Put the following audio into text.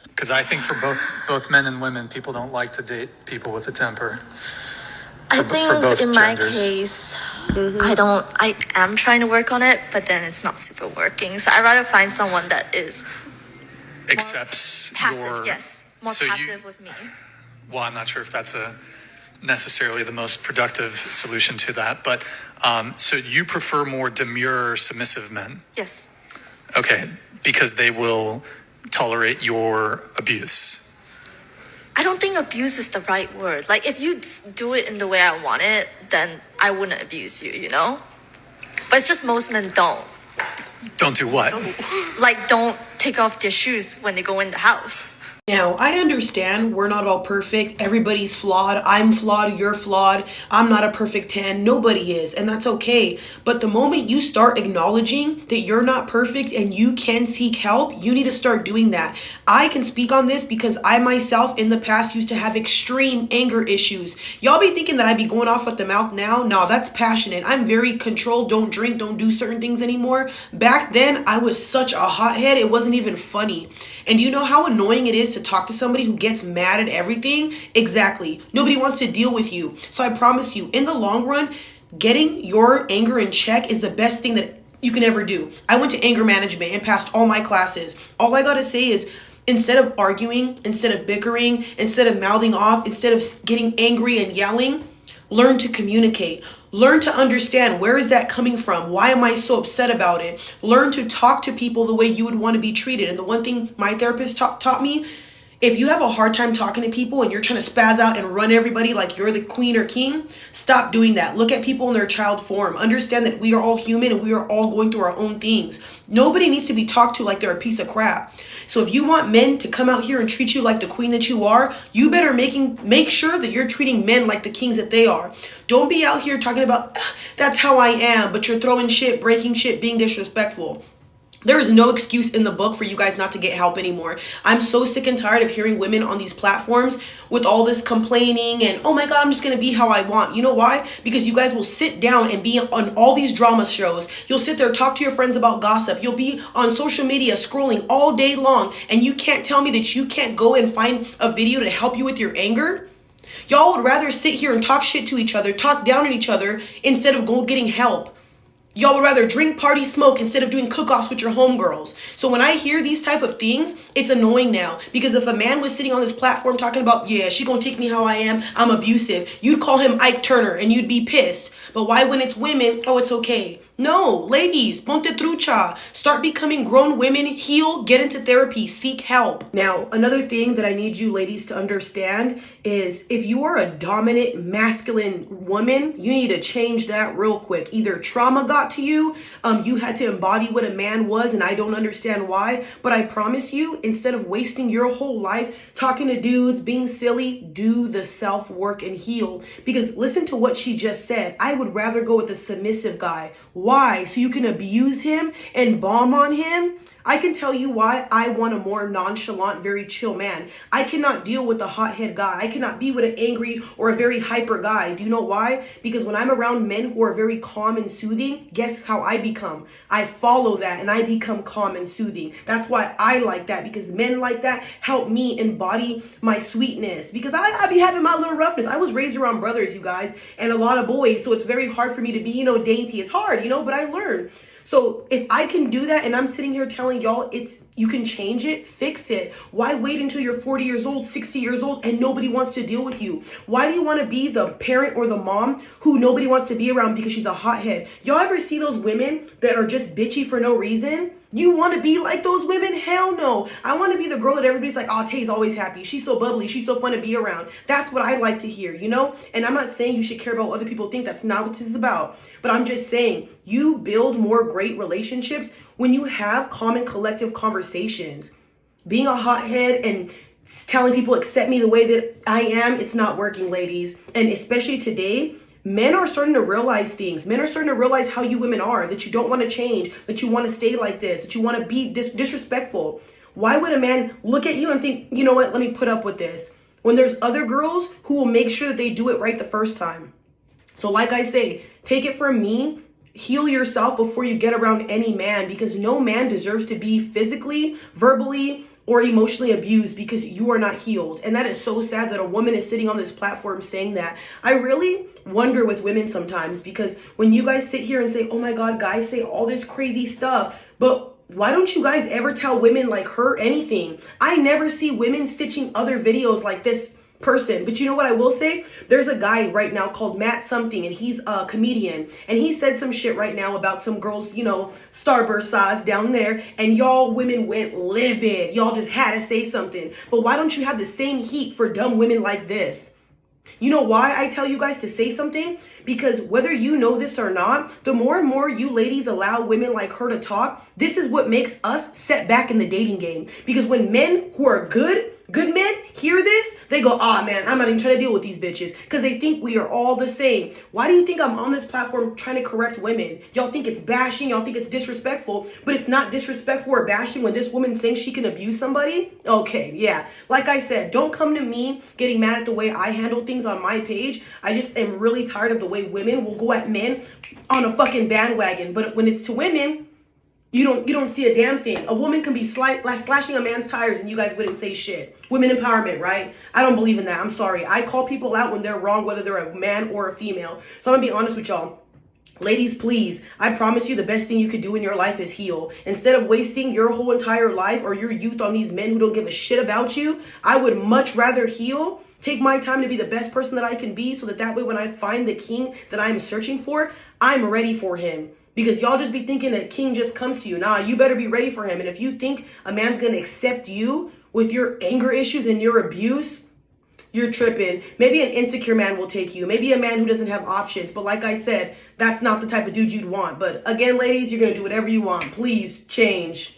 Because I think for both men and women, people don't like to date people with a temper. I For think both in my genders. case, I am trying to work on it, but then it's not super working. So I'd rather find someone that is Accepts passive, your... yes. More So passive with me. well, I'm not sure if that's necessarily the most productive solution to that, but so you prefer more demure, submissive men. Yes. Okay, because they will tolerate your abuse. I don't think abuse is the right word. Like, if you do it in the way I want it, then I wouldn't abuse you, you know? But it's just most men don't. Don't do what? Like, don't take off their shoes when they go in the house. Now, I understand we're not all perfect. Everybody's flawed. I'm flawed. You're flawed. I'm not a perfect 10. Nobody is. And that's okay. But the moment you start acknowledging that you're not perfect and you can seek help, you need to start doing that. I can speak on this because I myself in the past used to have extreme anger issues. Y'all be thinking that I be going off at the mouth now? No, that's passionate. I'm very controlled. Don't drink. Don't do certain things anymore. Back then, I was such a hothead. It wasn't even funny. And do you know how annoying it is to talk to somebody who gets mad at everything? Exactly. Nobody wants to deal with you. So I promise you, in the long run, getting your anger in check is the best thing that you can ever do. I went to anger management and passed all my classes. All I gotta say is, instead of arguing, instead of bickering, instead of mouthing off, instead of getting angry and yelling, learn to communicate. Learn to understand, where is that coming from? Why am I so upset about it? Learn to talk to people the way you would want to be treated. And the one thing my therapist taught me, if you have a hard time talking to people and you're trying to spaz out and run everybody like you're the queen or king, stop doing that. Look at people in their child form. Understand that we are all human and we are all going through our own things. Nobody needs to be talked to like they're a piece of crap. So if you want men to come out here and treat you like the queen that you are, you better make sure that you're treating men like the kings that they are. Don't be out here talking about, that's how I am, but you're throwing shit, breaking shit, being disrespectful. There is no excuse in the book for you guys not to get help anymore. I'm so sick and tired of hearing women on these platforms with all this complaining and, oh my God, I'm just going to be how I want. You know why? Because you guys will sit down and be on all these drama shows. You'll sit there, talk to your friends about gossip. You'll be on social media scrolling all day long, and you can't tell me that you can't go and find a video to help you with your anger? Y'all would rather sit here and talk shit to each other, talk down on each other, instead of go getting help. Y'all would rather drink, party, smoke instead of doing cook-offs with your homegirls. So when I hear these type of things, it's annoying now. Because if a man was sitting on this platform talking about, yeah, she gonna take me how I am, I'm abusive, you'd call him Ike Turner and you'd be pissed. But why when it's women, oh, it's okay. No, ladies, ponte trucha. Start becoming grown women, heal, get into therapy, seek help. Now, another thing that I need you ladies to understand is if you are a dominant masculine woman, you need to change that real quick. Either trauma got to you, you had to embody what a man was, and I don't understand why, but I promise you, instead of wasting your whole life talking to dudes, being silly, do the self-work and heal. Because listen to what she just said. I would rather go with a submissive guy. Why? So you can abuse him and bomb on him? I can tell you why I want a more nonchalant, very chill man. I cannot deal with a hothead guy. I cannot be with an angry or a very hyper guy. Do you know why? Because when I'm around men who are very calm and soothing, guess how I become? I follow that and I become calm and soothing. That's why I like that, because men like that help me embody my sweetness. Because I be having my little roughness. I was raised around brothers, you guys, and a lot of boys, so it's very hard for me to be, dainty. It's hard, but I learned. So if I can do that and I'm sitting here telling y'all you can change it, fix it. Why wait until you're 40 years old, 60 years old, and nobody wants to deal with you? Why do you want to be the parent or the mom who nobody wants to be around because she's a hothead? Y'all ever see those women that are just bitchy for no reason? You want to be like those women? Hell no. I want to be the girl that everybody's like, oh, Tay's always happy. She's so bubbly. She's so fun to be around. That's what I like to hear, And I'm not saying you should care about what other people think. That's not what this is about. But I'm just saying you build more great relationships when you have common collective conversations. Being a hothead and telling people accept me the way that I am, it's not working, ladies. And especially today, men are starting to realize things. Men are starting to realize how you women are, that you don't want to change, that you want to stay like this, that you want to be disrespectful. Why would a man look at you and think, you know what, let me put up with this, when there's other girls who will make sure that they do it right the first time? So like I say, take it from me, heal yourself before you get around any man, because no man deserves to be physically, verbally, or emotionally abused because you are not healed. And that is so sad that a woman is sitting on this platform saying that. I really wonder with women sometimes, because when you guys sit here and say, oh my God, guys say all this crazy stuff, but why don't you guys ever tell women like her anything? I never see women stitching other videos like this person. But you know what I will say? There's a guy right now called Matt something, and he's a comedian, and he said some shit right now about some girls, you know, Starburst size down there, and y'all women went livid. Y'all just had to say something. But why don't you have the same heat for dumb women like this? You know why I tell you guys to say something? Because whether you know this or not, the more and more you ladies allow women like her to talk, this is what makes us set back in the dating game. Because when men who are good men hear this, they go, ah, man, I'm not even trying to deal with these bitches, because they think we are all the same. Why do you think I'm on this platform trying to correct women? Y'all think it's bashing, y'all think it's disrespectful, but it's not disrespectful or bashing when this woman thinks she can abuse somebody? Okay, yeah. Like I said, don't come to me getting mad at the way I handle things on my page. I just am really tired of the way women will go at men on a fucking bandwagon. But when it's to women, you don't see a damn thing. A woman can be slashing a man's tires and you guys wouldn't say shit. Women empowerment, right? I don't believe in that. I'm sorry. I call people out when they're wrong, whether they're a man or a female. So I'm gonna be honest with y'all. Ladies, please, I promise you the best thing you could do in your life is heal. Instead of wasting your whole entire life or your youth on these men who don't give a shit about you, I would much rather heal, take my time to be the best person that I can be, so that way when I find the king that I'm searching for, I'm ready for him. Because y'all just be thinking that king just comes to you. Nah, you better be ready for him. And if you think a man's gonna accept you with your anger issues and your abuse, you're tripping. Maybe an insecure man will take you. Maybe a man who doesn't have options. But like I said, that's not the type of dude you'd want. But again, ladies, you're gonna do whatever you want. Please change.